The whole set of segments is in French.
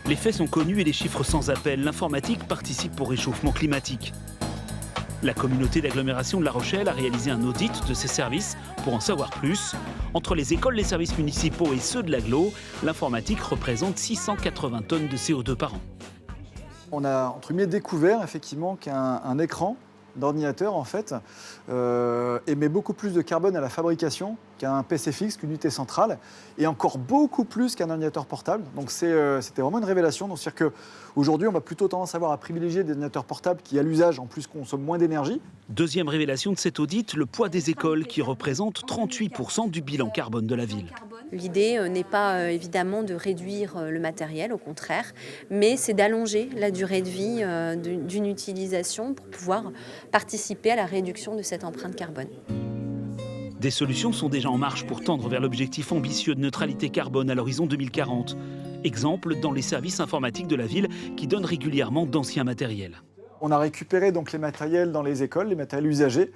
Les faits sont connus et les chiffres sans appel. L'informatique participe au réchauffement climatique. La communauté d'agglomération de La Rochelle a réalisé un audit de ses services pour en savoir plus. Entre les écoles, les services municipaux et ceux de l'agglo, l'informatique représente 680 tonnes de CO2 par an. On a entre guillemets découvert effectivement qu'un écran d'ordinateur en fait émet beaucoup plus de carbone à la fabrication qu'un PC fixe, qu'une unité centrale, et encore beaucoup plus qu'un ordinateur portable. Donc c'était vraiment une révélation. Donc c'est-à-dire qu'aujourd'hui, on va plutôt tendance à avoir à privilégier des ordinateurs portables qui, à l'usage, en plus, consomment moins d'énergie. Deuxième révélation de cet audit, le poids des écoles qui représente 38% du bilan carbone de la ville. L'idée n'est pas évidemment de réduire le matériel, au contraire, mais c'est d'allonger la durée de vie d'une utilisation pour pouvoir participer à la réduction de cette empreinte carbone. Des solutions sont déjà en marche pour tendre vers l'objectif ambitieux de neutralité carbone à l'horizon 2040. Exemple dans les services informatiques de la ville qui donnent régulièrement d'anciens matériels. On a récupéré donc les matériels dans les écoles, les matériels usagés.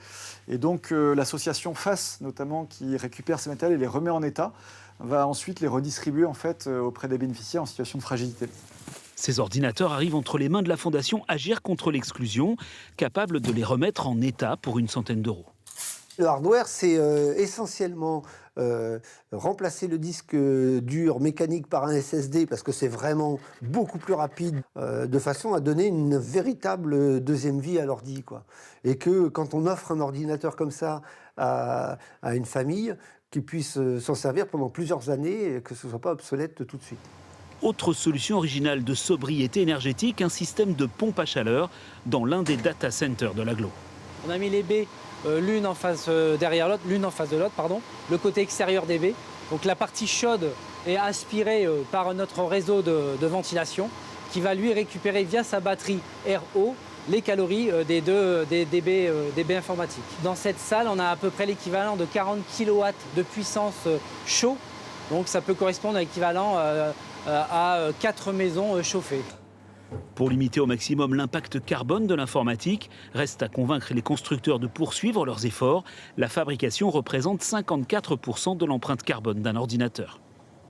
Et donc l'association FACE, notamment, qui récupère ces matériels et les remet en état, va ensuite les redistribuer en fait, auprès des bénéficiaires en situation de fragilité. Ces ordinateurs arrivent entre les mains de la fondation Agir contre l'exclusion, capable de les remettre en état pour une centaine d'euros. Le hardware, c'est essentiellement remplacer le disque dur mécanique par un SSD, parce que c'est vraiment beaucoup plus rapide, de façon à donner une véritable deuxième vie à l'ordi, quoi. Et que quand on offre un ordinateur comme ça à une famille, qu'ils puissent s'en servir pendant plusieurs années et que ce ne soit pas obsolète tout de suite. Autre solution originale de sobriété énergétique, un système de pompe à chaleur dans l'un des data centers de l'agglo. On a mis les baies l'une en face derrière l'autre, l'une en face de l'autre, pardon, le côté extérieur des baies. Donc la partie chaude est aspirée par notre réseau de ventilation qui va lui récupérer via sa batterie air-eau les calories des baies informatiques. Dans cette salle, on a à peu près l'équivalent de 40 kW de puissance chaud. Donc ça peut correspondre à l'équivalent à 4 maisons chauffées. Pour limiter au maximum l'impact carbone de l'informatique, reste à convaincre les constructeurs de poursuivre leurs efforts. La fabrication représente 54% de l'empreinte carbone d'un ordinateur.